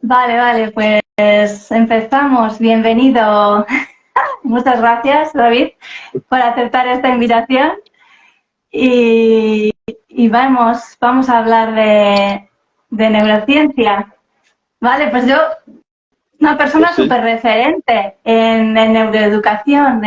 Vale, vale, pues empezamos. Bienvenido. Muchas gracias, David, por aceptar esta invitación. Y, y vamos a hablar de neurociencia. Vale, pues yo, una persona Pues sí, súper referente en neuroeducación,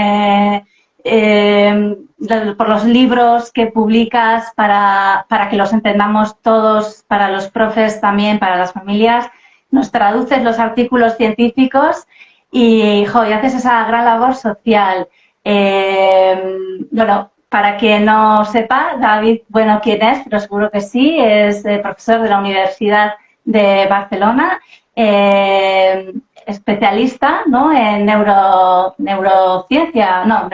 por los libros que publicas para que los entendamos todos, para los profes también, para las familias. Nos traduces los artículos científicos y, y haces esa gran labor social. Bueno, para quien no sepa, David, bueno, ¿quién es? Pero seguro que sí, es profesor de la Universidad de Barcelona, especialista, ¿no?, en neurociencia no,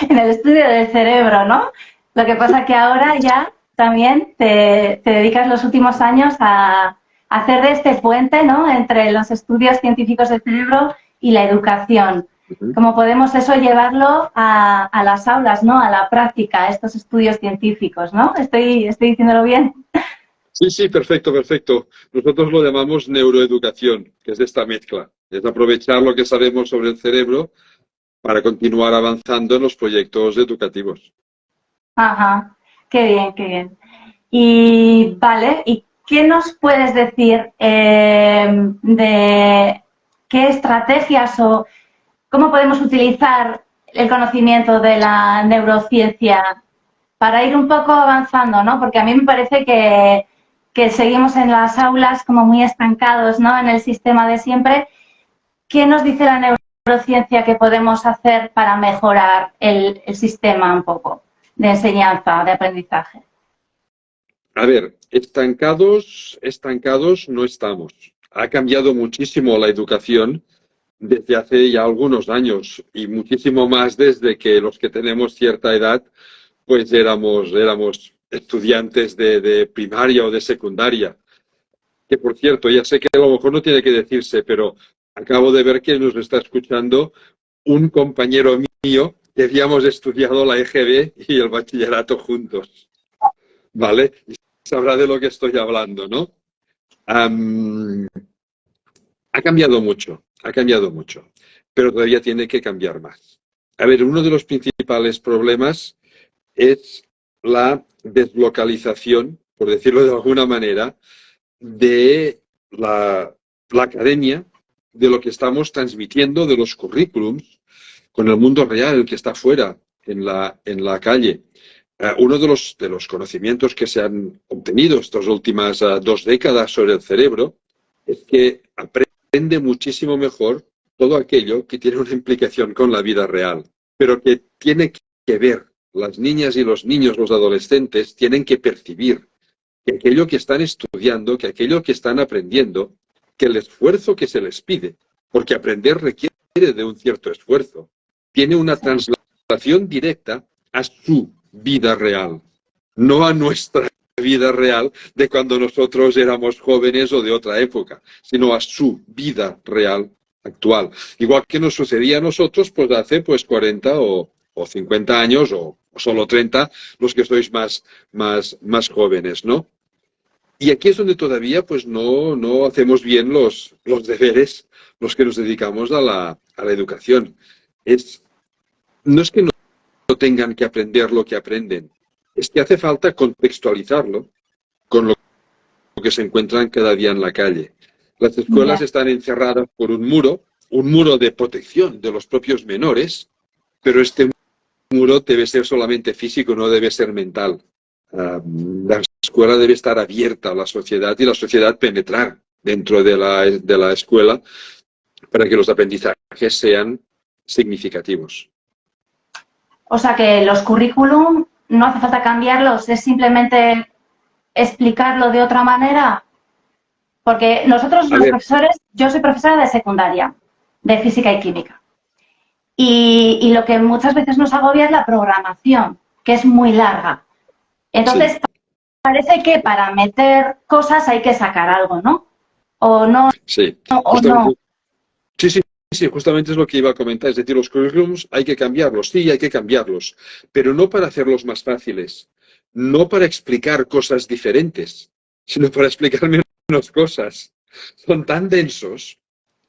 en el estudio del cerebro, ¿no? Lo que pasa que ahora ya también te dedicas los últimos años a hacer de este puente, ¿no?, entre los estudios científicos del cerebro y la educación. ujú. ¿Cómo podemos eso llevarlo a las aulas, ¿no?, a la práctica, a estos estudios científicos, ¿no? ¿Estoy diciéndolo bien? Sí, sí, perfecto, perfecto. Nosotros lo llamamos neuroeducación, que es esta mezcla. Es aprovechar lo que sabemos sobre el cerebro para continuar avanzando en los proyectos educativos. Ajá, qué bien, qué bien. Y vale, ¿y qué nos puedes decir de qué estrategias o cómo podemos utilizar el conocimiento de la neurociencia para ir un poco avanzando, ¿no? Porque a mí me parece que seguimos en las aulas como muy estancados, ¿no?, en el sistema de siempre. ¿Qué nos dice la neurociencia que podemos hacer para mejorar el sistema un poco de enseñanza, de aprendizaje? A ver, estancados no estamos. Ha cambiado muchísimo la educación desde hace ya algunos años y muchísimo más desde que los que tenemos cierta edad pues éramos estudiantes de primaria o de secundaria. Que por cierto, ya sé que a lo mejor no tiene que decirse, pero acabo de ver que nos está escuchando un compañero mío que habíamos estudiado la EGB y el bachillerato juntos, ¿vale? Y sabrá de lo que estoy hablando, ¿no? Um, ha cambiado mucho, pero todavía tiene que cambiar más. A ver, uno de los principales problemas es la deslocalización, por decirlo de alguna manera, de la academia, de lo que estamos transmitiendo, de los currículums, con el mundo real que está fuera, en la calle. Uno de los conocimientos que se han obtenido estas últimas 2 décadas sobre el cerebro es que aprende muchísimo mejor todo aquello que tiene una implicación con la vida real, pero que tiene que ver, las niñas y los niños, los adolescentes, tienen que percibir que aquello que están estudiando, que aquello que están aprendiendo, que el esfuerzo que se les pide, porque aprender requiere de un cierto esfuerzo, tiene una Sí. translación directa a su vida real, no a nuestra vida real de cuando nosotros éramos jóvenes o de otra época, sino a su vida real actual. Igual que nos sucedía a nosotros pues hace pues 40 o 50 años o solo 30 los que sois más jóvenes, ¿no? Y aquí es donde todavía pues no hacemos bien los deberes, los que nos dedicamos a la educación. Es, no es que no tengan que aprender lo que aprenden, es que hace falta contextualizarlo con lo que se encuentran cada día en la calle. Las escuelas Ya. están encerradas por un muro de protección de los propios menores, pero este muro debe ser solamente físico, no debe ser mental. La escuela debe estar abierta a la sociedad y la sociedad penetrar dentro de la escuela para que los aprendizajes sean significativos. O sea que los currículum no hace falta cambiarlos, es simplemente explicarlo de otra manera. Porque nosotros A los ver, profesores, yo soy profesora de secundaria, de física y química. Y lo que muchas veces nos agobia es la programación, que es muy larga. sí, Entonces, parece que para meter cosas hay que sacar algo, ¿no? O no, sí, o no. justamente, sí, sí, sí, justamente es lo que iba a comentar. Es decir, los currículums hay que cambiarlos, sí, hay que cambiarlos, pero no para hacerlos más fáciles, no para explicar cosas diferentes, sino para explicar menos cosas. son tan densos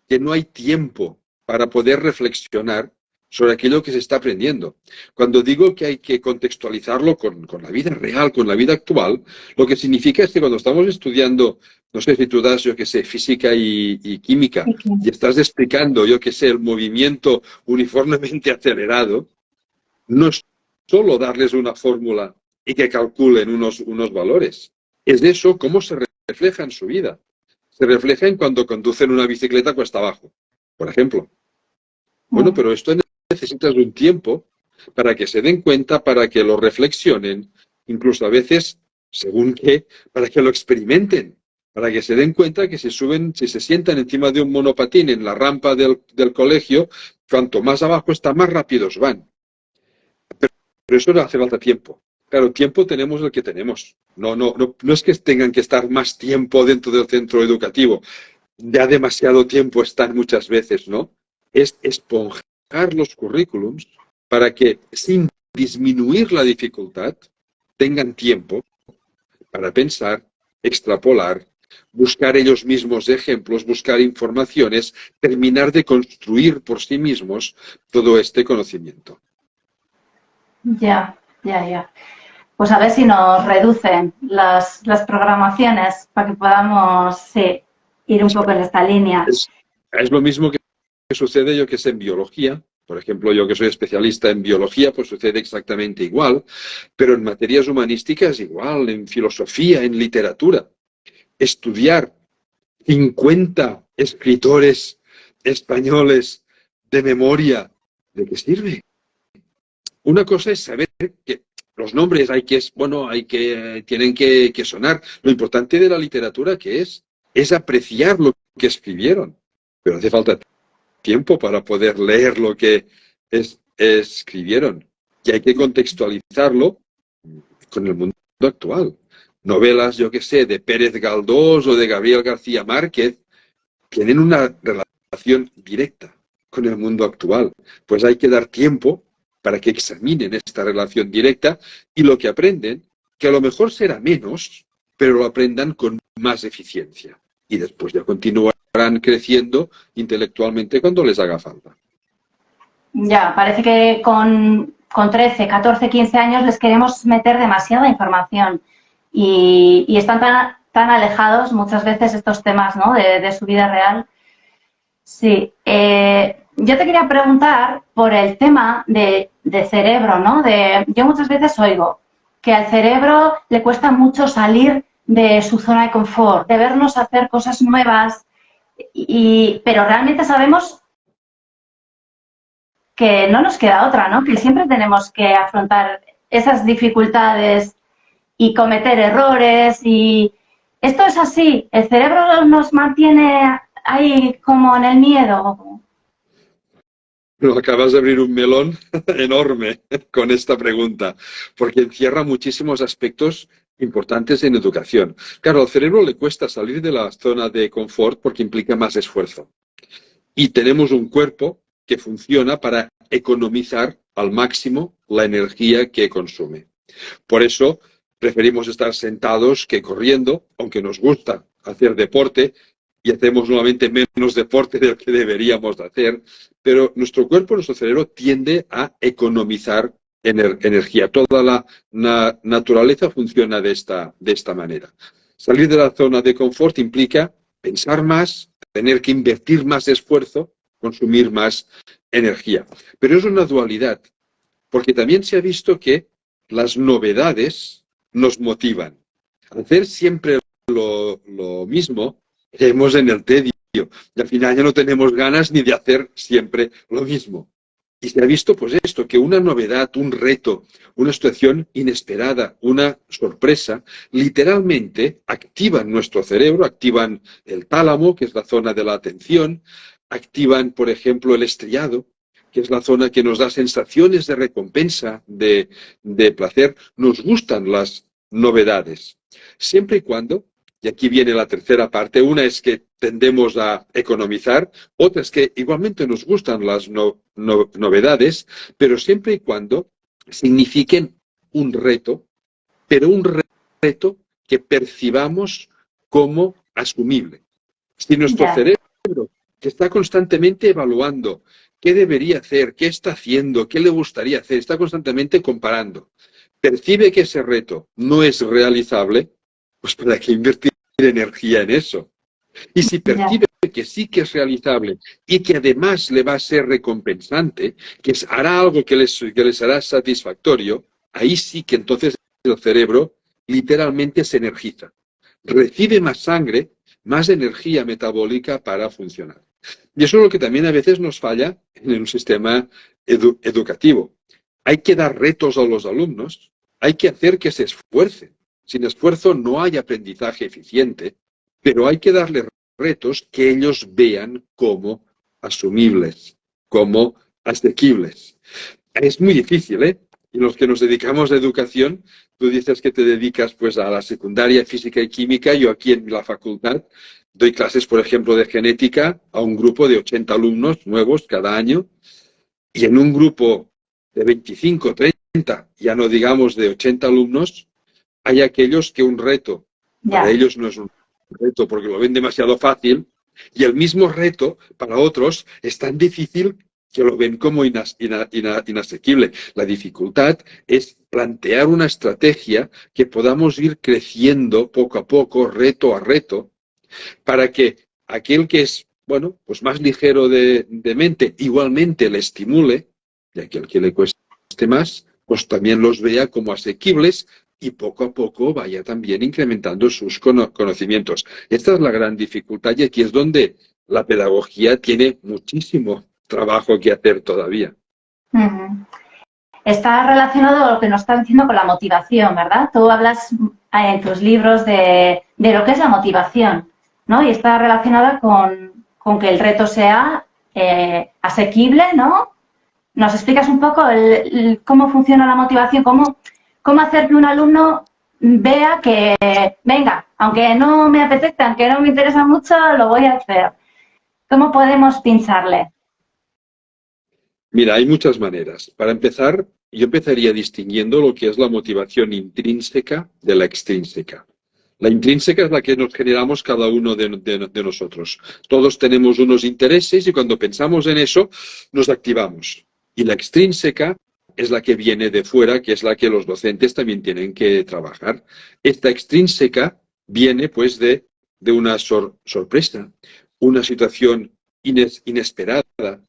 que no hay tiempo para poder reflexionar sobre aquello que se está aprendiendo. Cuando digo que hay que contextualizarlo con la vida real, con la vida actual, lo que significa es que cuando estamos estudiando, no sé si tú das, yo qué sé, física y química, y estás explicando, yo qué sé, el movimiento uniformemente acelerado, no es solo darles una fórmula y que calculen unos valores. Es de eso cómo se refleja en su vida. Se refleja en cuando conducen una bicicleta cuesta abajo, por ejemplo. Bueno, pero esto necesitas un tiempo para que se den cuenta, para que lo reflexionen, incluso a veces, según qué, para que lo experimenten, para que se den cuenta que si se sientan encima de un monopatín en la rampa del colegio, cuanto más abajo está, más rápidos van. Pero eso no hace falta tiempo. Claro, tiempo tenemos el que tenemos. No es que tengan que estar más tiempo dentro del centro educativo. Ya demasiado tiempo están muchas veces, ¿no? Es esponjar los currículums para que, sin disminuir la dificultad, tengan tiempo para pensar, extrapolar, buscar ellos mismos ejemplos, buscar informaciones, terminar de construir por sí mismos todo este conocimiento. Ya. Pues a ver si nos reducen las programaciones para que podamos ir un poco en esta línea. Es lo mismo que sucede, yo que sé, en biología. Por ejemplo, yo que soy especialista en biología, pues sucede exactamente igual. Pero en materias humanísticas igual, en filosofía, en literatura. Estudiar 50 escritores españoles de memoria, ¿de qué sirve? Una cosa es saber que los nombres tienen que sonar. Lo importante de la literatura que es apreciar lo que escribieron. Pero hace falta tiempo para poder leer lo que escribieron. Y hay que contextualizarlo con el mundo actual. Novelas, yo que sé, de Pérez Galdós o de Gabriel García Márquez, tienen una relación directa con el mundo actual. Pues hay que dar tiempo para que examinen esta relación directa y lo que aprenden, que a lo mejor será menos, pero lo aprendan con más eficiencia. Y después ya continuarán creciendo intelectualmente cuando les haga falta. Ya, parece que con 13, 14, 15 años les queremos meter demasiada información y están tan alejados muchas veces estos temas, ¿no?, de su vida real. Sí. Yo te quería preguntar por el tema de cerebro, ¿no? Yo muchas veces oigo que al cerebro le cuesta mucho salir de su zona de confort, de vernos hacer cosas nuevas, pero realmente sabemos que no nos queda otra, ¿no? Que siempre tenemos que afrontar esas dificultades y cometer errores y esto es así. El cerebro nos mantiene ahí como en el miedo. No, acabas de abrir un melón enorme con esta pregunta, porque encierra muchísimos aspectos importantes en educación. Claro, al cerebro le cuesta salir de la zona de confort porque implica más esfuerzo. Y tenemos un cuerpo que funciona para economizar al máximo la energía que consume. Por eso preferimos estar sentados que corriendo, aunque nos gusta hacer deporte y hacemos nuevamente menos deporte del que deberíamos hacer, pero nuestro cuerpo, nuestro cerebro tiende a economizar energía. Toda la naturaleza funciona de esta manera. Salir de la zona de confort implica pensar más, tener que invertir más esfuerzo, consumir más energía. Pero es una dualidad, porque también se ha visto que las novedades nos motivan. Hacer siempre lo mismo, caemos en el tedio y al final ya no tenemos ganas ni de hacer siempre lo mismo. Y se ha visto pues esto, que una novedad, un reto, una situación inesperada, una sorpresa, literalmente activan nuestro cerebro, activan el tálamo, que es la zona de la atención, activan, por ejemplo, el estriado, que es la zona que nos da sensaciones de recompensa, de placer. Nos gustan las novedades, siempre y cuando, y aquí viene la tercera parte, una es que tendemos a economizar, otra es que igualmente nos gustan las novedades, pero siempre y cuando signifiquen un reto, pero un reto que percibamos como asumible. Si nuestro Ya, cerebro, que está constantemente evaluando qué debería hacer, qué está haciendo, qué le gustaría hacer, está constantemente comparando, percibe que ese reto no es realizable, pues ¿para qué invertir energía en eso? Y si ya, percibe que sí que es realizable y que además le va a ser recompensante, hará algo que les hará satisfactorio, ahí sí que entonces el cerebro literalmente se energiza. Recibe más sangre, más energía metabólica para funcionar. Y eso es lo que también a veces nos falla en un sistema educativo. Hay que dar retos a los alumnos, hay que hacer que se esfuercen. Sin esfuerzo no hay aprendizaje eficiente, pero hay que darles retos que ellos vean como asumibles, como asequibles. Es muy difícil, ¿eh? Y los que nos dedicamos a educación, tú dices que te dedicas pues a la secundaria, física y química. Yo aquí en la facultad doy clases, por ejemplo, de genética a un grupo de 80 alumnos nuevos cada año. Y en un grupo de 25, 30, ya no digamos de 80 alumnos, hay aquellos que un reto, para ya. ellos no es un reto porque lo ven demasiado fácil, y el mismo reto para otros es tan difícil que lo ven como inasequible. La dificultad es plantear una estrategia que podamos ir creciendo poco a poco, reto a reto, para que aquel que es, bueno, pues más ligero de mente, igualmente le estimule, y aquel que le cueste más, pues también los vea como asequibles y poco a poco vaya también incrementando sus conocimientos. Esta es la gran dificultad y aquí es donde la pedagogía tiene muchísimo trabajo que hacer todavía. Ujú. Está relacionado lo que nos está diciendo con la motivación, ¿verdad? Tú hablas en tus libros de lo que es la motivación, ¿no? Y está relacionada con que el reto sea asequible, ¿no? ¿Nos explicas un poco cómo funciona la motivación? ¿Cómo hacer que un alumno vea que, venga, aunque no me apetezca, aunque no me interesa mucho, lo voy a hacer? ¿Cómo podemos pincharle? Mira, hay muchas maneras. Para empezar, yo empezaría distinguiendo lo que es la motivación intrínseca de la extrínseca. La intrínseca es la que nos generamos cada uno de nosotros. Todos tenemos unos intereses y cuando pensamos en eso, nos activamos. Y la extrínseca es la que viene de fuera, que es la que los docentes también tienen que trabajar. Esta extrínseca viene pues de una sorpresa, una situación inesperada.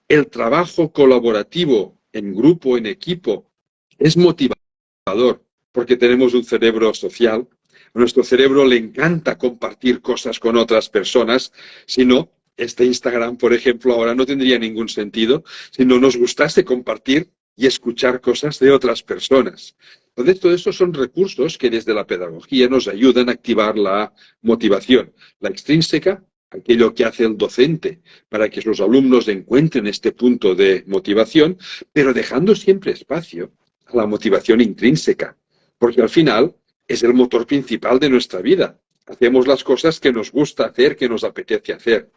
El trabajo colaborativo en grupo, en equipo, es motivador porque tenemos un cerebro social. A nuestro cerebro le encanta compartir cosas con otras personas. Si no, este Instagram, por ejemplo, ahora no tendría ningún sentido si no nos gustase compartir y escuchar cosas de otras personas. Entonces, todo eso son recursos que desde la pedagogía nos ayudan a activar la motivación. La extrínseca, aquello que hace el docente para que sus alumnos encuentren este punto de motivación, pero dejando siempre espacio a la motivación intrínseca, porque al final es el motor principal de nuestra vida. Hacemos las cosas que nos gusta hacer, que nos apetece hacer.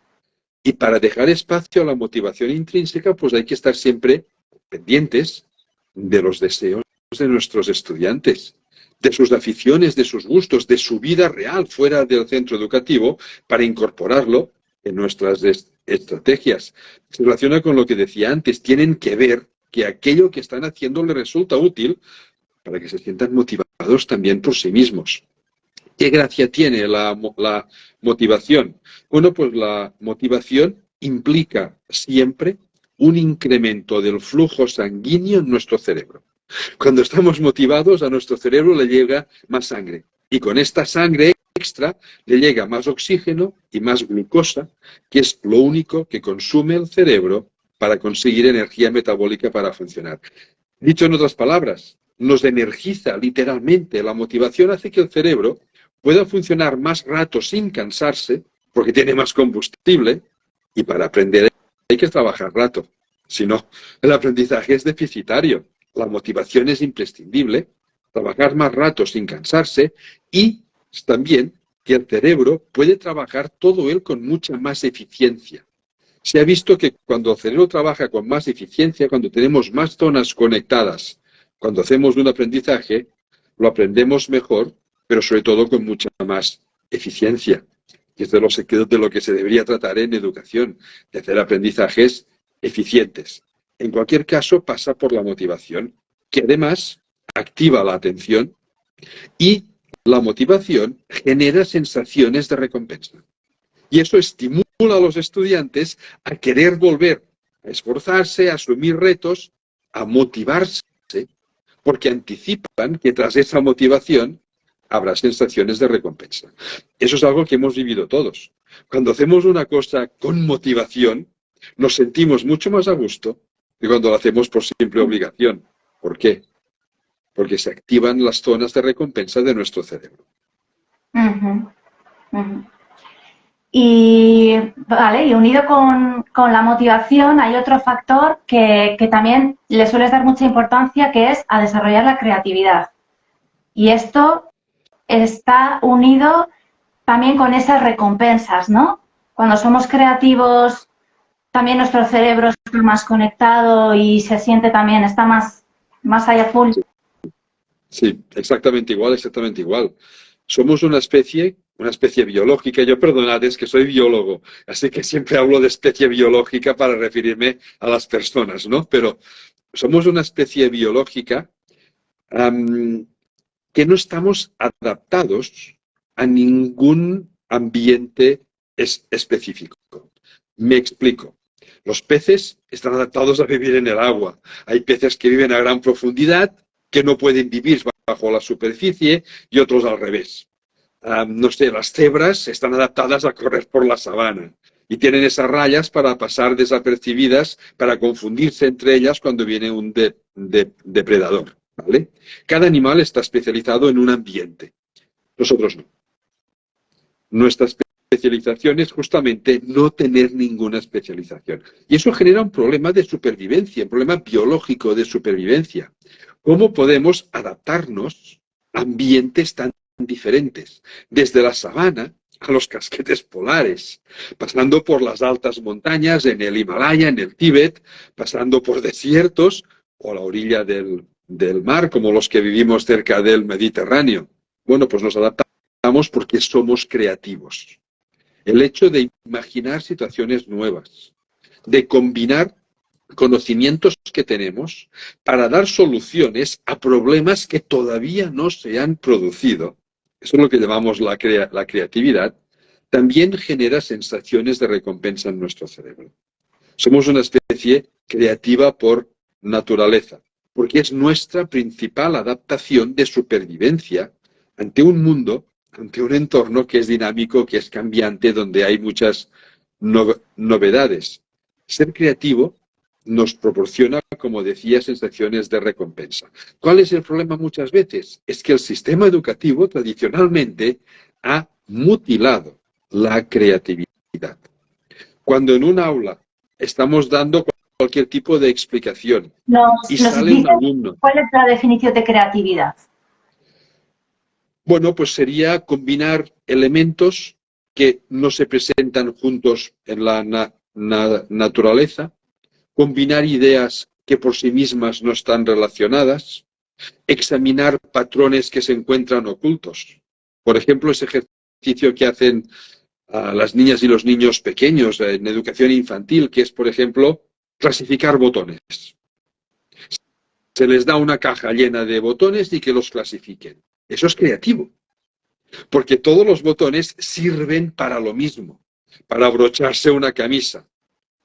Y para dejar espacio a la motivación intrínseca, pues hay que estar siempre pendientes de los deseos de nuestros estudiantes, de sus aficiones, de sus gustos, de su vida real fuera del centro educativo, para incorporarlo en nuestras estrategias. Se relaciona con lo que decía antes, tienen que ver que aquello que están haciendo les resulta útil para que se sientan motivados también por sí mismos. ¿Qué gracia tiene la motivación? Bueno, pues la motivación implica siempre un incremento del flujo sanguíneo en nuestro cerebro. Cuando estamos motivados, a nuestro cerebro le llega más sangre. Y con esta sangre extra le llega más oxígeno y más glucosa, que es lo único que consume el cerebro para conseguir energía metabólica para funcionar. Dicho en otras palabras, nos energiza literalmente. La motivación hace que el cerebro pueda funcionar más rato sin cansarse, porque tiene más combustible, y para aprender hay que trabajar rato. Si no, el aprendizaje es deficitario. La motivación es imprescindible, trabajar más rato sin cansarse, y también que el cerebro puede trabajar todo él con mucha más eficiencia. Se ha visto que cuando el cerebro trabaja con más eficiencia, cuando tenemos más zonas conectadas, cuando hacemos un aprendizaje, lo aprendemos mejor, pero sobre todo con mucha más eficiencia. que es de lo que se debería tratar en educación, de hacer aprendizajes eficientes. En cualquier caso, pasa por la motivación, que además activa la atención y la motivación genera sensaciones de recompensa. Y eso estimula a los estudiantes a querer volver a esforzarse, a asumir retos, a motivarse, porque anticipan que tras esa motivación habrá sensaciones de recompensa. Eso es algo que hemos vivido todos. Cuando hacemos una cosa con motivación, nos sentimos mucho más a gusto que cuando lo hacemos por simple obligación. ¿Por qué? Porque se activan las zonas de recompensa de nuestro cerebro. Ujú, ujú. Y, vale, y unido con la motivación hay otro factor que también le sueles dar mucha importancia, que es a desarrollar la creatividad. Y esto está unido también con esas recompensas, ¿no? Cuando somos creativos, también nuestro cerebro está más conectado y se siente también, está más allá full. Sí, exactamente igual. Somos una especie biológica. Yo perdonad, es que soy biólogo, así que siempre hablo de especie biológica para referirme a las personas, ¿no? Pero somos una especie biológica que no estamos adaptados a ningún ambiente específico. Me explico. Los peces están adaptados a vivir en el agua. Hay peces que viven a gran profundidad, que no pueden vivir bajo la superficie, y otros al revés. No sé, las cebras están adaptadas a correr por la sabana y tienen esas rayas para pasar desapercibidas, para confundirse entre ellas cuando viene un depredador, ¿vale? Cada animal está especializado en un ambiente. Nosotros no. Nuestra especialización es justamente no tener ninguna especialización. Y eso genera un problema de supervivencia, un problema biológico de supervivencia. ¿Cómo podemos adaptarnos a ambientes tan diferentes? Desde la sabana a los casquetes polares, pasando por las altas montañas en el Himalaya, en el Tíbet, pasando por desiertos o a la orilla del mar, como los que vivimos cerca del Mediterráneo. Bueno, pues nos adaptamos porque somos creativos. El hecho de imaginar situaciones nuevas, de combinar conocimientos que tenemos para dar soluciones a problemas que todavía no se han producido, eso es lo que llamamos la creatividad, también genera sensaciones de recompensa en nuestro cerebro. Somos una especie creativa por naturaleza, porque es nuestra principal adaptación de supervivencia ante un mundo, ante un entorno que es dinámico, que es cambiante, donde hay muchas novedades. Ser creativo nos proporciona, como decía, sensaciones de recompensa. ¿Cuál es el problema muchas veces? Es que el sistema educativo tradicionalmente ha mutilado la creatividad. Cuando en un aula estamos dando cualquier tipo de explicación y sale un alumno. ¿Cuál es la definición de creatividad? Bueno, pues sería combinar elementos que no se presentan juntos en la naturaleza, combinar ideas que por sí mismas no están relacionadas, examinar patrones que se encuentran ocultos. Por ejemplo, ese ejercicio que hacen las niñas y los niños pequeños en educación infantil, que es, por ejemplo, clasificar botones. Se les da una caja llena de botones y que los clasifiquen. Eso es creativo, porque todos los botones sirven para lo mismo, para abrocharse una camisa.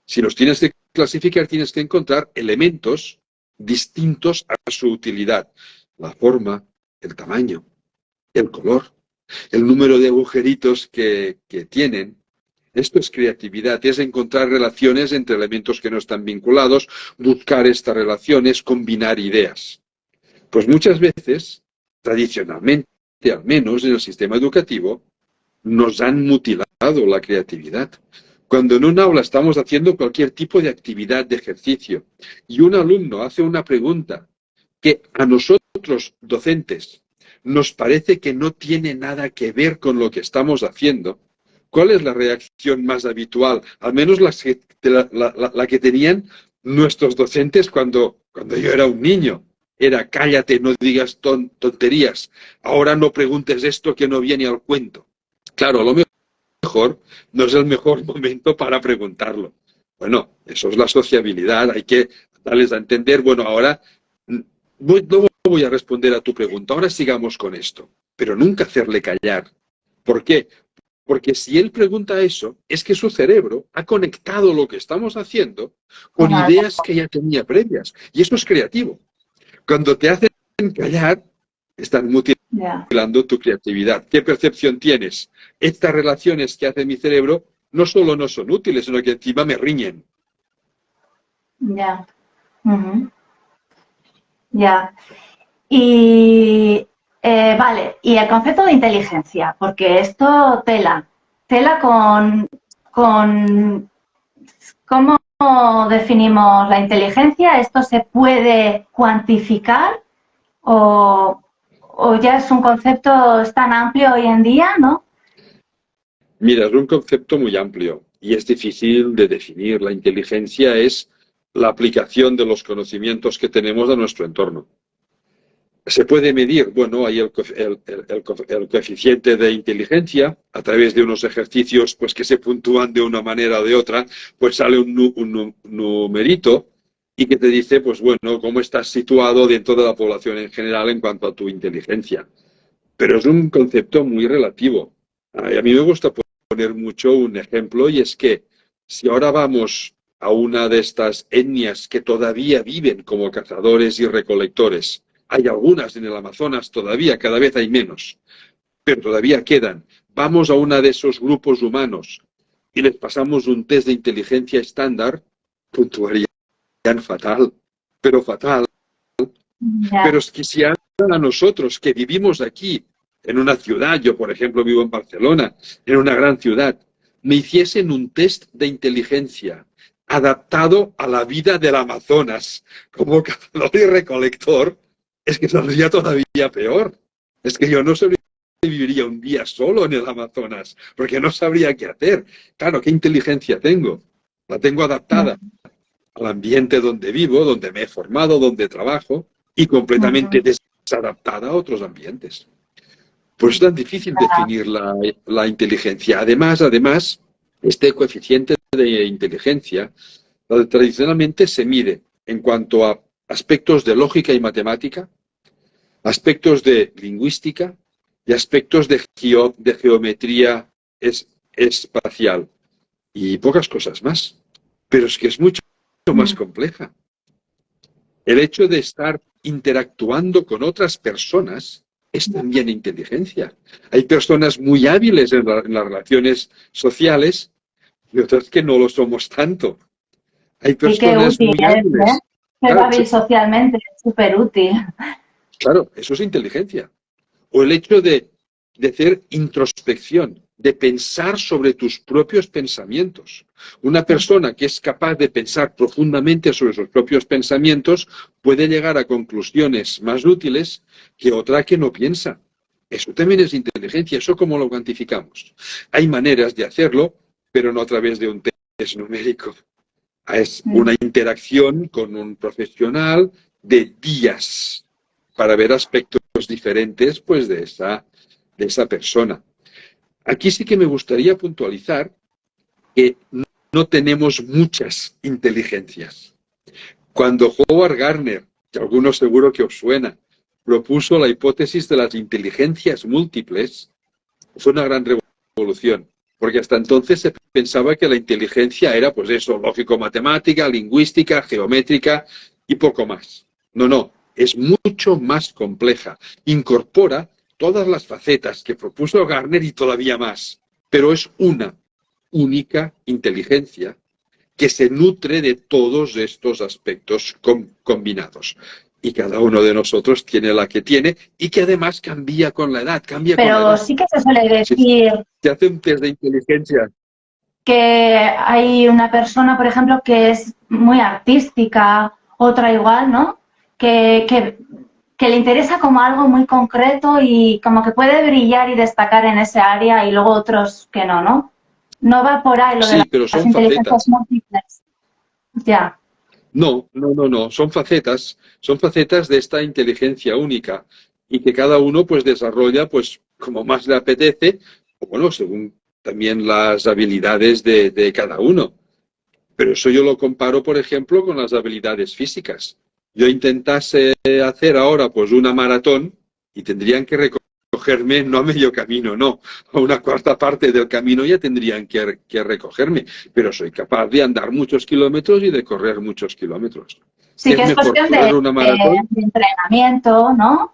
Si los tienes que clasificar, tienes que encontrar elementos distintos a su utilidad. La forma, el tamaño, el color, el número de agujeritos que tienen. Esto es creatividad, es encontrar relaciones entre elementos que no están vinculados, buscar estas relaciones, combinar ideas. Pues muchas veces, tradicionalmente, al menos en el sistema educativo, nos han mutilado la creatividad. Cuando en un aula estamos haciendo cualquier tipo de actividad, de ejercicio, y un alumno hace una pregunta que a nosotros, docentes, nos parece que no tiene nada que ver con lo que estamos haciendo, ¿cuál es la reacción más habitual? Al menos la que tenían nuestros docentes cuando yo era un niño. Era cállate, no digas tonterías. Ahora no preguntes esto que no viene al cuento. Claro, a lo mejor, no es el mejor momento para preguntarlo. Bueno, eso es la sociabilidad, hay que darles a entender, bueno, ahora luego voy a responder a tu pregunta, ahora sigamos con esto, pero nunca hacerle callar. ¿Por qué? Porque si él pregunta eso, es que su cerebro ha conectado lo que estamos haciendo con Con ideas algo. que ya tenía previas. Y eso es creativo. Cuando te hacen callar, están Ya, mutilando tu creatividad. ¿Qué percepción tienes? Estas relaciones que hace mi cerebro no solo no son útiles, sino que encima me riñen. ya. Ujú, ya. Y vale, y el concepto de inteligencia, porque esto tela con cómo definimos la inteligencia. ¿Esto se puede cuantificar o ya es un concepto tan amplio hoy en día, ¿no? Mira, es un concepto muy amplio y es difícil de definir. La inteligencia es la aplicación de los conocimientos que tenemos a nuestro entorno. Se puede medir, bueno, hay el coeficiente de inteligencia a través de unos ejercicios pues, que se puntúan de una manera o de otra, pues sale un numerito y que te dice, pues bueno, cómo estás situado dentro de la población en general en cuanto a tu inteligencia. Pero es un concepto muy relativo. A mí me gusta poner mucho un ejemplo y es que si ahora vamos a una de estas etnias que todavía viven como cazadores y recolectores, hay algunas en el Amazonas todavía, cada vez hay menos, pero todavía quedan. Vamos a uno de esos grupos humanos y les pasamos un test de inteligencia estándar, puntuarían fatal, pero fatal. Pero Ya, es que si a nosotros que vivimos aquí, en una ciudad, yo por ejemplo vivo en Barcelona, en una gran ciudad, me hiciesen un test de inteligencia adaptado a la vida del Amazonas como cazador y recolector, es que saldría todavía peor. Es que yo no sobreviviría un día solo en el Amazonas, porque no sabría qué hacer. Claro, ¿qué inteligencia tengo? La tengo adaptada al ambiente donde vivo, donde me he formado, donde trabajo, y completamente desadaptada a otros ambientes. Pues es tan difícil definir la inteligencia. Además, este coeficiente de inteligencia tradicionalmente se mide en cuanto a aspectos de lógica y matemática, aspectos de lingüística y aspectos de geometría espacial y pocas cosas más. Pero es que es mucho más compleja. El hecho de estar interactuando con otras personas es también inteligencia. Hay personas muy hábiles en las relaciones sociales y otras que no lo somos tanto. Hay y qué personas útil muy es, ¿eh? hábiles. Ser Claro, hábil socialmente es súper útil. claro, eso es inteligencia. O el hecho de hacer introspección, de pensar sobre tus propios pensamientos. Una persona que es capaz de pensar profundamente sobre sus propios pensamientos puede llegar a conclusiones más útiles que otra que no piensa. Eso también es inteligencia. ¿Eso cómo lo cuantificamos? Hay maneras de hacerlo, pero no a través de un test numérico. Es una interacción con un profesional de días para ver aspectos diferentes pues, de esa persona. Aquí sí que me gustaría puntualizar que no tenemos muchas inteligencias. Cuando Howard Gardner, que algunos seguro que os suena, propuso la hipótesis de las inteligencias múltiples, fue una gran revolución, porque hasta entonces se pensaba que la inteligencia era, pues eso, lógico-matemática, lingüística, geométrica y poco más. No, no, es mucho más compleja. Incorpora todas las facetas que propuso Gardner y todavía más, pero es una única inteligencia que se nutre de todos estos aspectos combinados. Y cada uno de nosotros tiene la que tiene y que además cambia con la edad, cambia con la Pero edad. sí que se suele Si decir se hace un test de inteligencia, que hay una persona, por ejemplo, que es muy artística, otra igual, ¿no? Que le interesa como algo muy concreto y como que puede brillar y destacar en ese área y luego otros que no, ¿no? No va por ahí lo de sí, pero las son inteligencias facetas. múltiples. Ya. No, no, no, no, son facetas de esta inteligencia única y que cada uno pues desarrolla pues como más le apetece, o bueno, según también las habilidades de cada uno. Pero eso yo lo comparo, por ejemplo, con las habilidades físicas. Yo intentase hacer ahora pues una maratón y tendrían que recogerme no a medio camino, no, a una cuarta parte del camino ya tendrían que recogerme, pero soy capaz de andar muchos kilómetros y de correr muchos kilómetros. Sí que es mejor cuestión correr una maratón de entrenamiento, ¿no?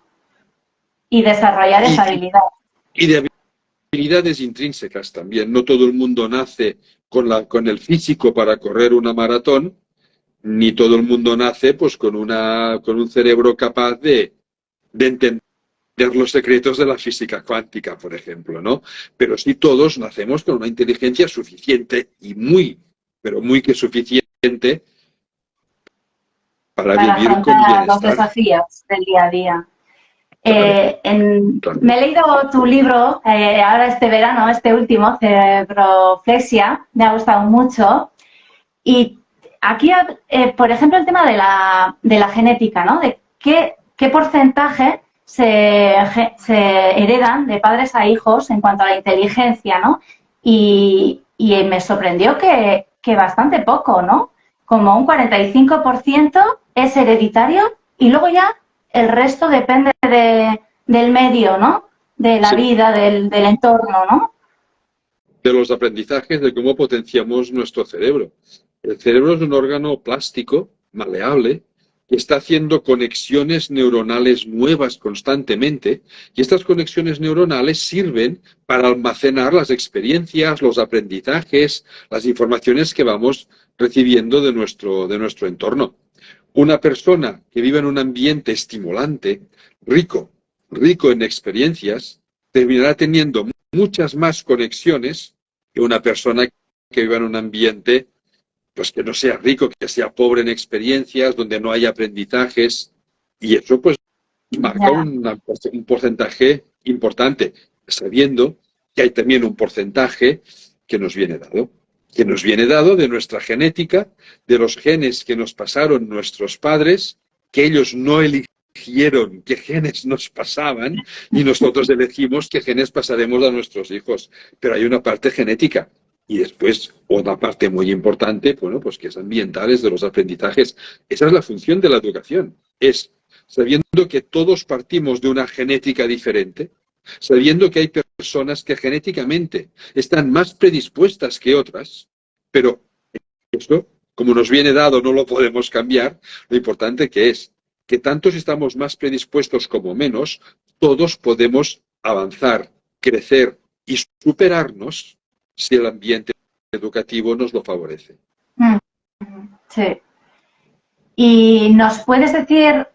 Y desarrollar esa habilidad. y de habilidades intrínsecas también. No todo el mundo nace con el físico para correr una maratón, ni todo el mundo nace pues con un cerebro capaz de entender los secretos de la física cuántica, por ejemplo, ¿no? Pero sí todos nacemos con una inteligencia suficiente y pero muy que suficiente para vivir con afrontar los bienestar. desafíos del día a día. Claro. Me he leído tu libro ahora este verano, este último, Cerebroflexia, me ha gustado mucho. Y aquí, por ejemplo, el tema de la genética, ¿no? De qué porcentaje se heredan de padres a hijos en cuanto a la inteligencia, ¿no? Y me sorprendió que bastante poco, ¿no? Como un 45% es hereditario y luego ya el resto depende del medio, ¿no? De la vida, del entorno, ¿no? De los aprendizajes de cómo potenciamos nuestro cerebro. El cerebro es un órgano plástico, maleable, que está haciendo conexiones neuronales nuevas constantemente, y estas conexiones neuronales sirven para almacenar las experiencias, los aprendizajes, las informaciones que vamos recibiendo de nuestro entorno. Una persona que vive en un ambiente estimulante, rico en experiencias, terminará teniendo muchas más conexiones que una persona que viva en un ambiente pues que no sea rico, que sea pobre en experiencias, donde no hay aprendizajes, y eso pues marca un porcentaje importante, sabiendo que hay también un porcentaje que nos viene dado de nuestra genética, de los genes que nos pasaron nuestros padres, que ellos no eligieron qué genes nos pasaban y nosotros elegimos qué genes pasaremos a nuestros hijos. Pero hay una parte genética. Y después, otra parte muy importante, bueno, pues que es ambiental, es de los aprendizajes. Esa es la función de la educación. Es sabiendo que todos partimos de una genética diferente, sabiendo que hay personas que genéticamente están más predispuestas que otras, pero esto, como nos viene dado, no lo podemos cambiar. Lo importante que es que tanto si estamos más predispuestos como menos, todos podemos avanzar, crecer y superarnos si el ambiente educativo nos lo favorece. Sí. ¿Y nos puedes decir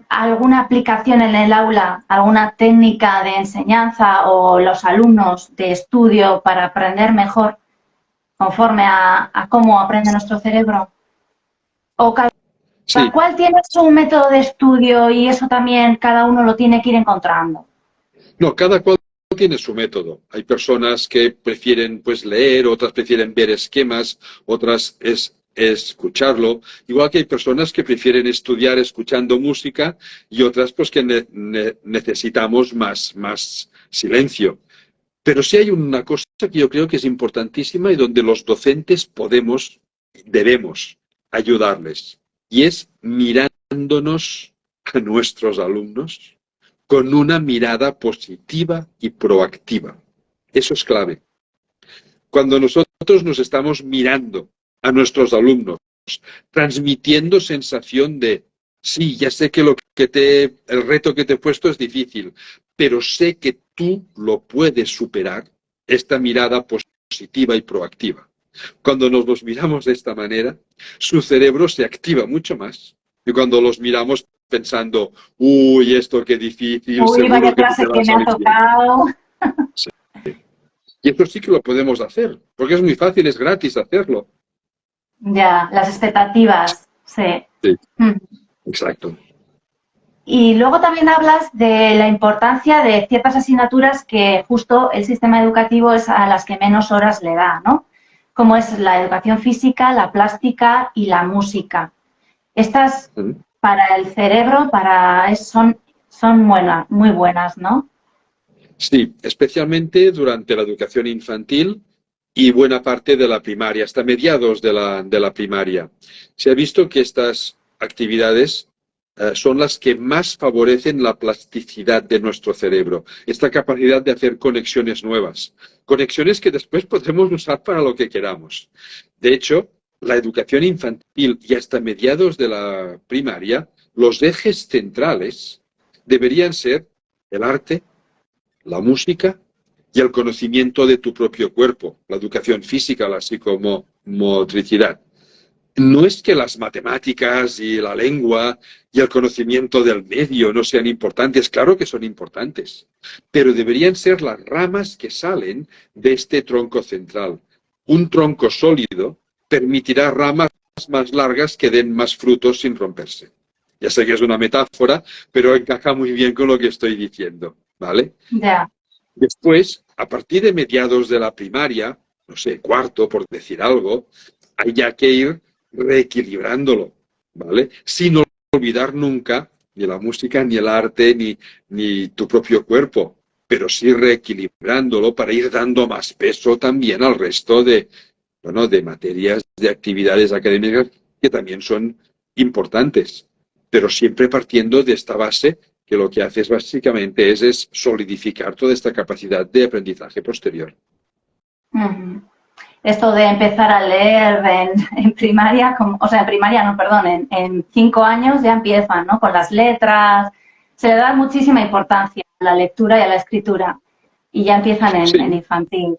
alguna aplicación en el aula, alguna técnica de enseñanza o los alumnos de estudio para aprender mejor conforme a cómo aprende nuestro cerebro? ¿O cada cual tiene su método de estudio y eso también cada uno lo tiene que ir encontrando? No, cada cual tiene su método. Hay personas que prefieren pues leer, otras prefieren ver esquemas, otras es escucharlo. Igual que hay personas que prefieren estudiar escuchando música y otras pues que necesitamos más silencio. Pero sí hay una cosa que yo creo que es importantísima y donde los docentes debemos ayudarles, y es mirándonos a nuestros alumnos con una mirada positiva y proactiva. Eso es clave. Cuando nosotros nos estamos mirando a nuestros alumnos, transmitiendo sensación de, sí, ya sé que el reto que te he puesto es difícil, pero sé que tú lo puedes superar, esta mirada positiva y proactiva. Cuando nos los miramos de esta manera, su cerebro se activa mucho más. Y cuando los miramos pensando, uy, esto qué difícil, uy, vaya clase que me ha tocado. Sí. Y esto sí que lo podemos hacer, porque es muy fácil, es gratis hacerlo. Ya, las expectativas, sí. Sí, exacto. Y luego también hablas de la importancia de ciertas asignaturas que justo el sistema educativo es a las que menos horas le da, ¿no? Como es la educación física, la plástica y la música. Estas para el cerebro son buenas, muy buenas, ¿no? Sí, especialmente durante la educación infantil y buena parte de la primaria, hasta mediados de la primaria. Se ha visto que estas actividades son las que más favorecen la plasticidad de nuestro cerebro, esta capacidad de hacer conexiones nuevas, conexiones que después podremos usar para lo que queramos. De hecho, la educación infantil y hasta mediados de la primaria, los ejes centrales deberían ser el arte, la música y el conocimiento de tu propio cuerpo, la educación física, la psicomotricidad. No es que las matemáticas y la lengua y el conocimiento del medio no sean importantes, claro que son importantes, pero deberían ser las ramas que salen de este tronco central. Un tronco sólido permitirá ramas más largas que den más frutos sin romperse. Ya sé que es una metáfora, pero encaja muy bien con lo que estoy diciendo, ¿vale? Ya. Después, a partir de mediados de la primaria, no sé, cuarto, por decir algo, hay ya que ir reequilibrándolo, ¿vale? Sin olvidar nunca ni la música, ni el arte, ni tu propio cuerpo, pero sí reequilibrándolo para ir dando más peso también al resto de, bueno, de materias, de actividades académicas que también son importantes, pero siempre partiendo de esta base que lo que haces básicamente es solidificar toda esta capacidad de aprendizaje posterior. Ujú. Esto de empezar a leer en primaria, o sea, en primaria no, perdón, en 5 años ya empiezan, ¿no? Con las letras, se le da muchísima importancia a la lectura y a la escritura y ya empiezan en Sí, infantil,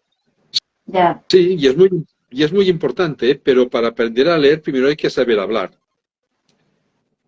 ya. sí, y es muy importante, pero para aprender a leer primero hay que saber hablar.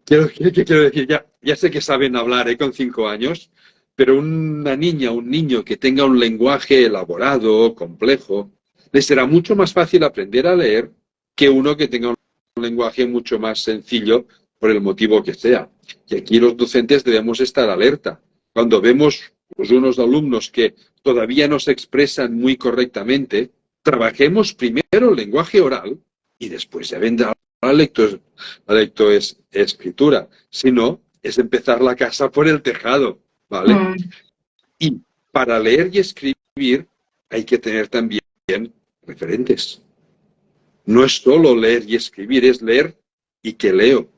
¿Qué quiero decir? Ya sé que saben hablar con 5 años, pero una niña, un niño que tenga un lenguaje elaborado, complejo, le será mucho más fácil aprender a leer que uno que tenga un lenguaje mucho más sencillo por el motivo que sea. Y aquí los docentes debemos estar alerta. Cuando vemos pues, unos alumnos que todavía no se expresan muy correctamente, trabajemos primero el lenguaje oral y después ya vendrá la lectoescritura. Si no, es empezar la casa por el tejado, ¿vale? Mm, Y para leer y escribir hay que tener también referentes. No es solo leer y escribir, es leer y qué leo.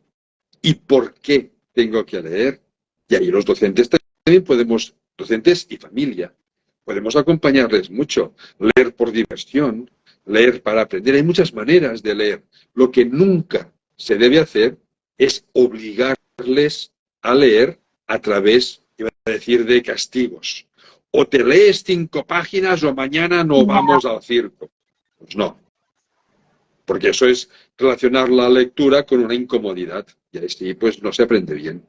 ¿Y por qué tengo que leer? Y ahí los docentes también podemos, docentes y familia, podemos acompañarles mucho. Leer por diversión, leer para aprender. Hay muchas maneras de leer. Lo que nunca se debe hacer es obligarles a leer a través, iba a decir, de castigos. O te lees 5 páginas o mañana no ya, vamos al circo. Pues no, porque eso es relacionar la lectura con una incomodidad. Y así pues no se aprende bien.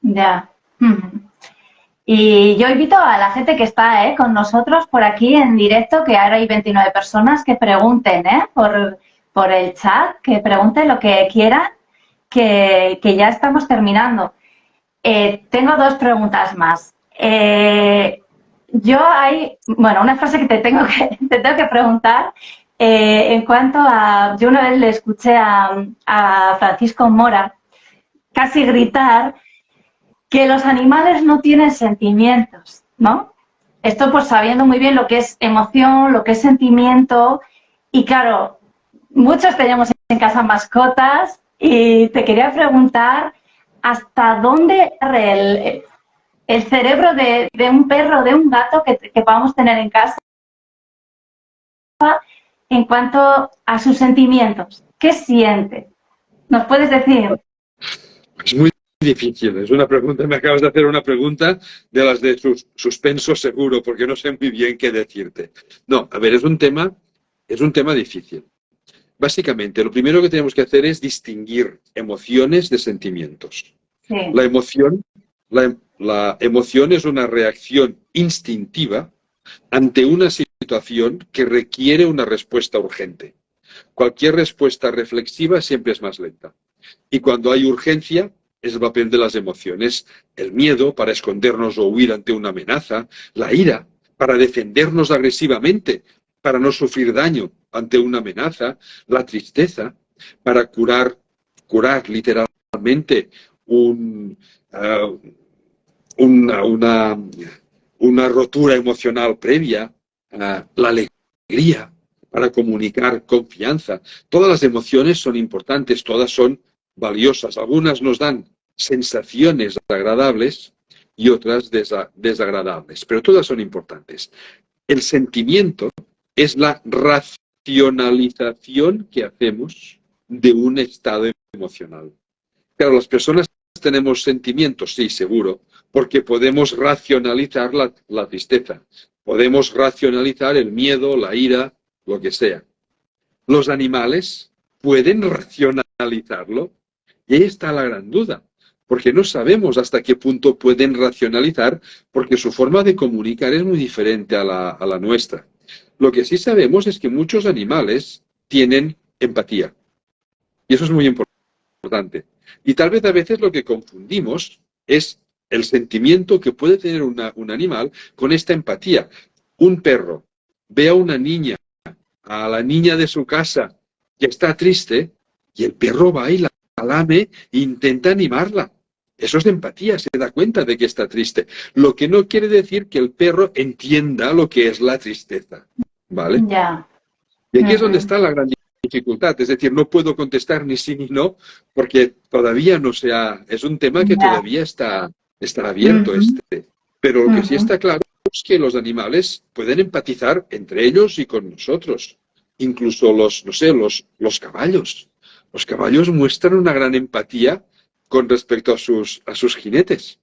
ya. Ujú. Y yo invito a la gente que está con nosotros por aquí en directo, que ahora hay 29 personas, que pregunten por el chat, que pregunten lo que quieran, que ya estamos terminando. Tengo dos preguntas más. Yo hay, bueno, una frase que te tengo que preguntar en cuanto a, yo una vez le escuché a Francisco Mora casi gritar que los animales no tienen sentimientos, ¿no? Esto pues sabiendo muy bien lo que es emoción, lo que es sentimiento y claro, muchos tenemos en casa mascotas y te quería preguntar hasta dónde el cerebro de un perro, de un gato que podamos tener en casa en cuanto a sus sentimientos. ¿Qué siente? ¿Nos puedes decir? Es muy difícil. Es una pregunta, me acabas de hacer una pregunta de las de suspenso seguro, porque no sé muy bien qué decirte. No, a ver, es un tema difícil. Básicamente, lo primero que tenemos que hacer es distinguir emociones de sentimientos. Sí. La emoción, la emoción es una reacción instintiva ante una situación que requiere una respuesta urgente. Cualquier respuesta reflexiva siempre es más lenta. Y cuando hay urgencia, es el papel de las emociones. El miedo para escondernos o huir ante una amenaza, la ira para defendernos agresivamente, para no sufrir daño ante una amenaza, la tristeza para curar literalmente un, uh, una una rotura emocional previa, la alegría para comunicar confianza. Todas las emociones son importantes, todas son valiosas. Algunas nos dan sensaciones agradables y otras desagradables, pero todas son importantes. El sentimiento es la racionalización que hacemos de un estado emocional. Claro, las personas tenemos sentimientos, sí, seguro, porque podemos racionalizar la tristeza, podemos racionalizar el miedo, la ira, lo que sea. Los animales pueden racionalizarlo y ahí está la gran duda, porque no sabemos hasta qué punto pueden racionalizar, porque su forma de comunicar es muy diferente a la nuestra. Lo que sí sabemos es que muchos animales tienen empatía y eso es muy importante. Y tal vez a veces lo que confundimos es el sentimiento que puede tener un animal con esta empatía. Un perro ve a una niña, a la niña de su casa, que está triste, y el perro va y la lame e intenta animarla. Eso es de empatía, se da cuenta de que está triste. Lo que no quiere decir que el perro entienda lo que es la tristeza. ¿Vale? Ya. Y aquí es donde está la gran dificultad. Es decir, no puedo contestar ni sí ni no, porque todavía no es un tema que todavía está abierto. Pero lo que sí está claro es que los animales pueden empatizar entre ellos y con nosotros. Incluso los caballos. Los caballos muestran una gran empatía con respecto a sus jinetes.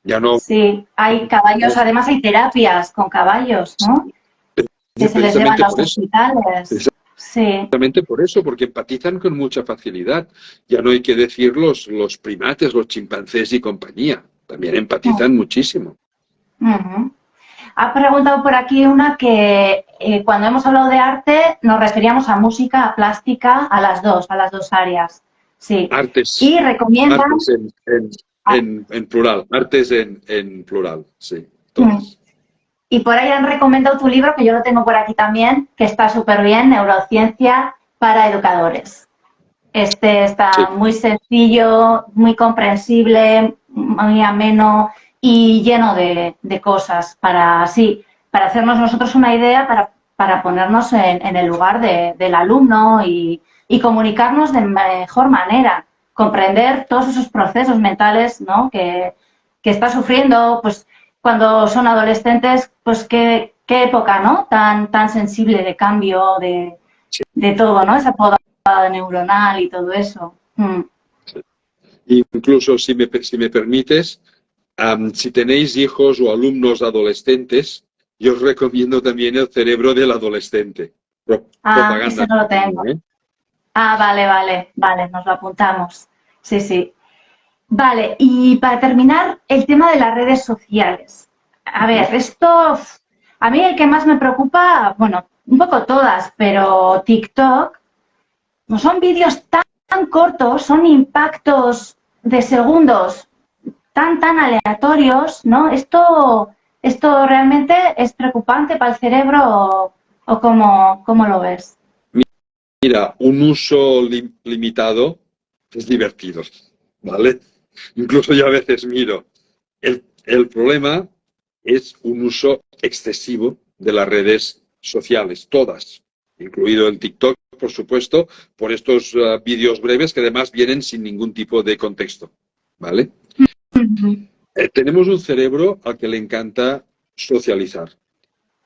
Ya no. Sí, hay caballos, además hay terapias con caballos, ¿no? Que se les llevan a los hospitales. Sí. Exactamente por eso, porque empatizan con mucha facilidad. Ya no hay que decir los primates, los chimpancés y compañía. También empatizan muchísimo. Ha preguntado por aquí una que cuando hemos hablado de arte nos referíamos a música, a plástica, a las dos áreas. Sí. Artes. Y recomiendan... Artes en plural. Artes en plural, sí. Todas. Y por ahí han recomendado tu libro, que yo lo tengo por aquí también, que está súper bien, Neurociencia para Educadores. Este está muy sencillo, muy comprensible, muy ameno y lleno de cosas para hacernos nosotros una idea, para ponernos en el lugar del alumno y comunicarnos de mejor manera, comprender todos esos procesos mentales, ¿no? que está sufriendo, pues cuando son adolescentes, pues qué época, ¿no? Tan sensible de cambio, de todo, ¿no? Esa poda neuronal y todo eso. Incluso, si me permites, si tenéis hijos o alumnos adolescentes, yo os recomiendo también El cerebro del adolescente. Propaganda. Ese no lo tengo. Vale, nos lo apuntamos. Sí. Vale, y para terminar, el tema de las redes sociales. A ver, esto, a mí el que más me preocupa, bueno, un poco todas, pero TikTok, no son vídeos tan cortos, son impactos de segundos tan aleatorios, ¿no? ¿Esto realmente es preocupante para el cerebro o cómo lo ves? Mira, un uso limitado es divertido, ¿vale? Incluso yo a veces miro. El problema es un uso excesivo de las redes sociales, todas, incluido el TikTok, por supuesto, por estos vídeos breves que además vienen sin ningún tipo de contexto, ¿vale? Tenemos un cerebro al que le encanta socializar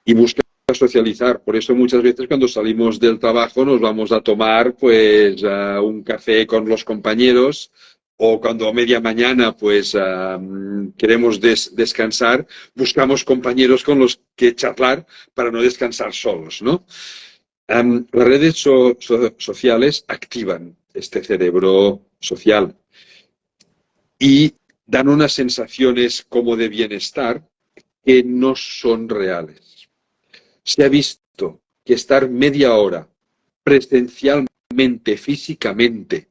y busca socializar. Por eso muchas veces cuando salimos del trabajo nos vamos a tomar pues un café con los compañeros, o cuando a media mañana pues queremos descansar, buscamos compañeros con los que charlar para no descansar solos, ¿no? Las redes sociales activan este cerebro social y dan unas sensaciones como de bienestar que no son reales. Se ha visto que estar media hora presencialmente, físicamente,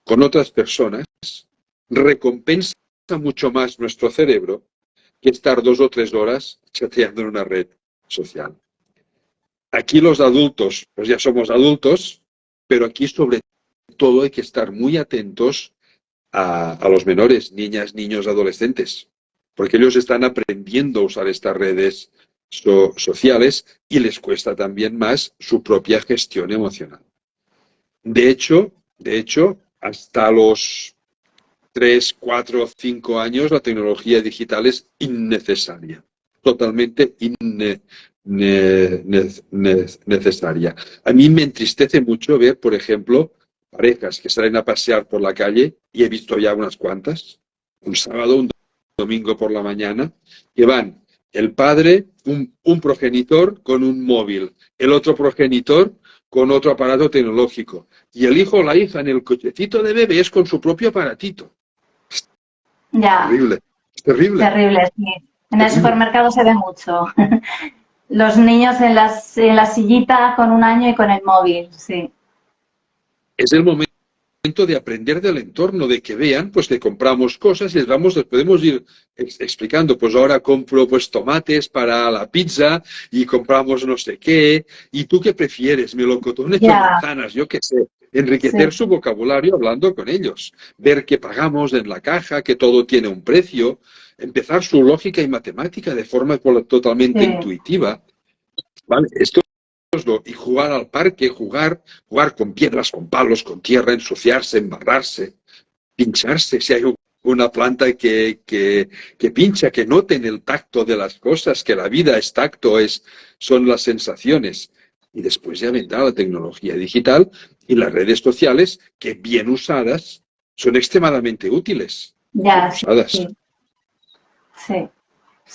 con otras personas, recompensa mucho más nuestro cerebro que estar 2 o 3 horas chateando en una red social. Aquí los adultos, pues ya somos adultos, pero aquí sobre todo hay que estar muy atentos a los menores, niñas, niños, adolescentes, porque ellos están aprendiendo a usar estas redes sociales y les cuesta también más su propia gestión emocional. De hecho, hasta los 3, 4, 5 años la tecnología digital es innecesaria, totalmente innecesaria. A mí me entristece mucho ver, por ejemplo, parejas que salen a pasear por la calle, y he visto ya unas cuantas, un sábado, un domingo por la mañana, que van el padre, un progenitor con un móvil, el otro progenitor con otro aparato tecnológico, y el hijo o la hija en el cochecito de bebés con su propio aparatito. Ya. Terrible, es terrible. Terrible, sí. En el supermercado se ve mucho. Los niños en la sillita con 1 año y con el móvil, sí. Es el momento de aprender del entorno, de que vean pues que compramos cosas y les podemos ir explicando, pues ahora compro pues tomates para la pizza y compramos no sé qué, y tú qué prefieres, melocotones o manzanas, yo qué sé. Enriquecer su vocabulario hablando con ellos, ver que pagamos en la caja, que todo tiene un precio, empezar su lógica y matemática de forma totalmente intuitiva. ¿Vale? Esto y jugar al parque, jugar con piedras, con palos, con tierra, ensuciarse, embarrarse, pincharse. Si hay una planta que pincha, que noten el tacto de las cosas, que la vida es tacto, son las sensaciones. Y después ya vendrá la tecnología digital y las redes sociales, que bien usadas son extremadamente útiles. Ya, sí,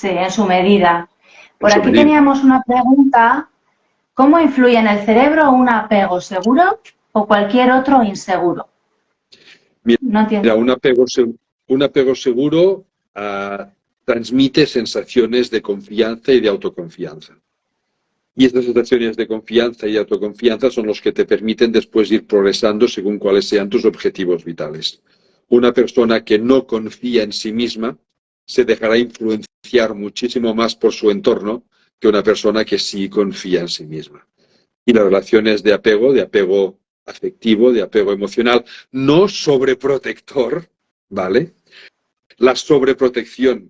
en su medida. Por aquí teníamos una pregunta. ¿Cómo influye en el cerebro un apego seguro o cualquier otro inseguro? Mira, un apego seguro transmite sensaciones de confianza y de autoconfianza. Y estas sensaciones de confianza y autoconfianza son los que te permiten después ir progresando según cuáles sean tus objetivos vitales. Una persona que no confía en sí misma se dejará influenciar muchísimo más por su entorno que una persona que sí confía en sí misma. Y las relaciones de apego afectivo, de apego emocional, no sobreprotector, ¿vale? La sobreprotección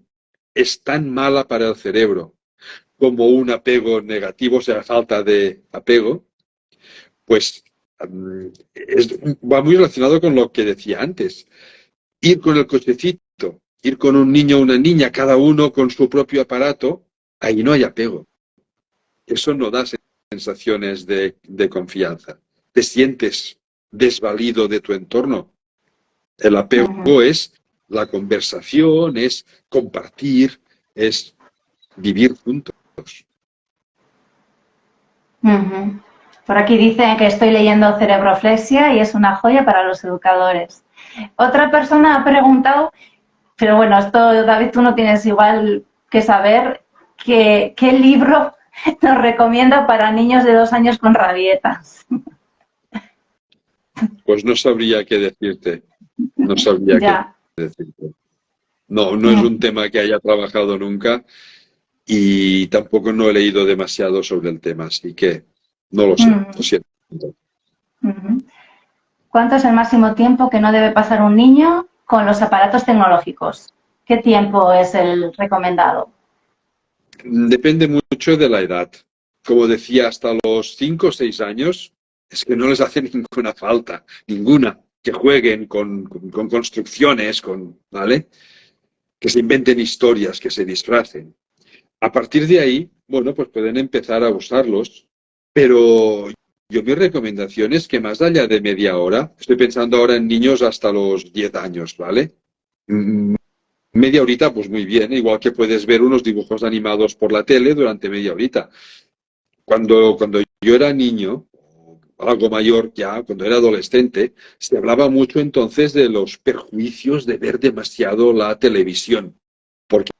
es tan mala para el cerebro como un apego negativo, o sea, falta de apego, pues va muy relacionado con lo que decía antes. Ir con el cochecito, ir con un niño o una niña, cada uno con su propio aparato, ahí no hay apego. Eso no da sensaciones de confianza. Te sientes desvalido de tu entorno. El apego es la conversación, es compartir, es vivir juntos. Por aquí dicen que estoy leyendo Cerebroflexia y es una joya para los educadores. Otra persona ha preguntado, pero bueno, esto, David, tú no tienes igual que saber, ¿qué libro nos recomienda para niños de 2 años con rabietas? Pues no sabría qué decirte. No sabría qué decirte. No es un tema que haya trabajado nunca y tampoco no he leído demasiado sobre el tema, así que no lo sé, lo siento. ¿Cuánto es el máximo tiempo que no debe pasar un niño con los aparatos tecnológicos? ¿Qué tiempo es el recomendado? Depende mucho de la edad. Como decía, hasta los 5 o 6 años es que no les hace ninguna falta, ninguna. Que jueguen con construcciones, ¿vale? Que se inventen historias, que se disfracen. A partir de ahí, bueno, pues pueden empezar a usarlos, pero mi recomendación es que más allá de media hora, estoy pensando ahora en niños hasta los 10 años, ¿vale? Media horita, pues muy bien, igual que puedes ver unos dibujos animados por la tele durante media horita. Cuando yo era niño, algo mayor ya, cuando era adolescente, se hablaba mucho entonces de los perjuicios de ver demasiado la televisión, porque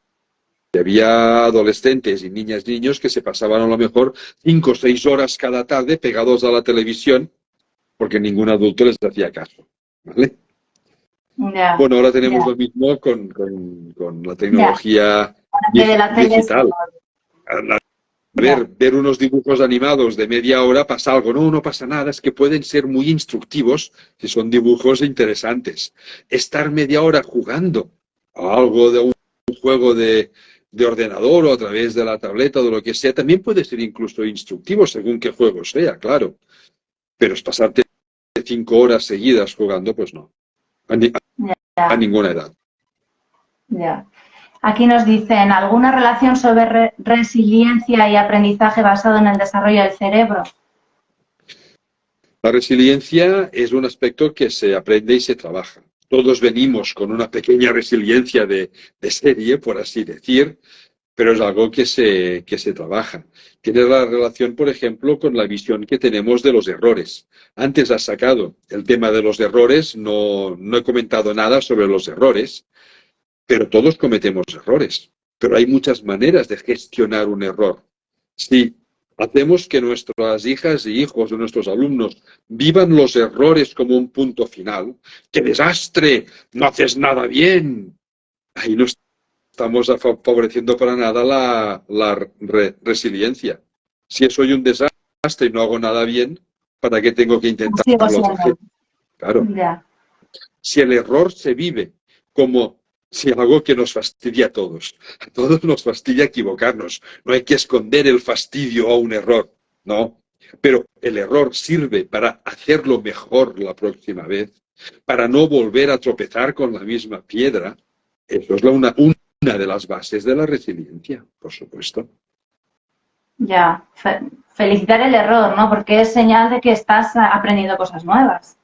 había adolescentes y niños que se pasaban a lo mejor 5 o 6 horas cada tarde pegados a la televisión porque ningún adulto les hacía caso, ¿vale? Bueno, ahora tenemos lo mismo con la tecnología digital. Ver unos dibujos animados de media hora pasa algo. No pasa nada, es que pueden ser muy instructivos si son dibujos interesantes. Estar media hora jugando a algo de un juego de ordenador o a través de la tableta o de lo que sea, también puede ser incluso instructivo según qué juego sea, claro. Pero es pasarte 5 horas seguidas jugando, pues no. A ninguna edad. Ya. Aquí nos dicen, ¿alguna relación sobre resiliencia y aprendizaje basado en el desarrollo del cerebro? La resiliencia es un aspecto que se aprende y se trabaja. Todos venimos con una pequeña resiliencia de serie, por así decir, pero es algo que se trabaja. Tiene la relación, por ejemplo, con la visión que tenemos de los errores. Antes has sacado el tema de los errores, no he comentado nada sobre los errores, pero todos cometemos errores. Pero hay muchas maneras de gestionar un error. Si hacemos que nuestras hijas y hijos de nuestros alumnos vivan los errores como un punto final, ¡qué desastre! ¡No haces nada bien! Ahí no estamos favoreciendo para nada la resiliencia. Si soy un desastre y no hago nada bien, ¿para qué tengo que intentarlo otra vez? Claro. Ya. Si el error se vive como si algo que nos fastidia a todos nos fastidia equivocarnos. No hay que esconder el fastidio a un error, no. Pero el error sirve para hacerlo mejor la próxima vez, para no volver a tropezar con la misma piedra. Eso es una de las bases de la resiliencia, por supuesto. Ya, felicitar el error, ¿no? Porque es señal de que estás aprendiendo cosas nuevas.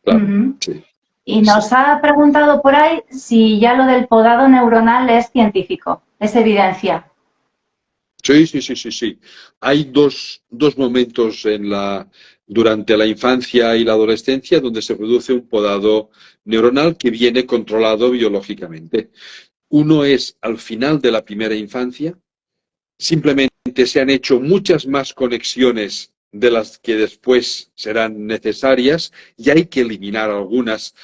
Claro, sí. Y nos ha preguntado por ahí si ya lo del podado neuronal es científico, es evidencia. Sí. Hay dos momentos durante la infancia y la adolescencia donde se produce un podado neuronal que viene controlado biológicamente. Uno es al final de la primera infancia. Simplemente se han hecho muchas más conexiones de las que después serán necesarias y hay que eliminar algunas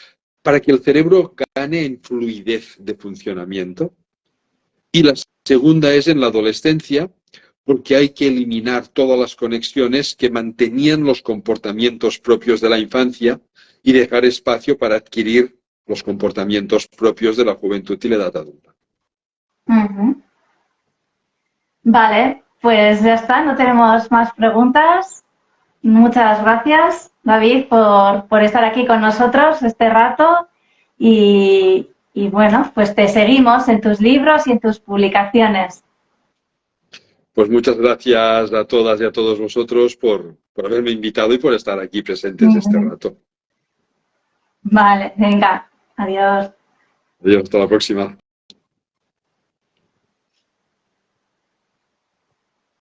para que el cerebro gane en fluidez de funcionamiento. Y la segunda es en la adolescencia, porque hay que eliminar todas las conexiones que mantenían los comportamientos propios de la infancia y dejar espacio para adquirir los comportamientos propios de la juventud y la edad adulta. Vale, pues ya está, no tenemos más preguntas. Muchas gracias, David, por estar aquí con nosotros este rato y bueno, pues te seguimos en tus libros y en tus publicaciones. Pues muchas gracias a todas y a todos vosotros por haberme invitado y por estar aquí presentes este rato. Vale, venga, adiós. Adiós, hasta la próxima.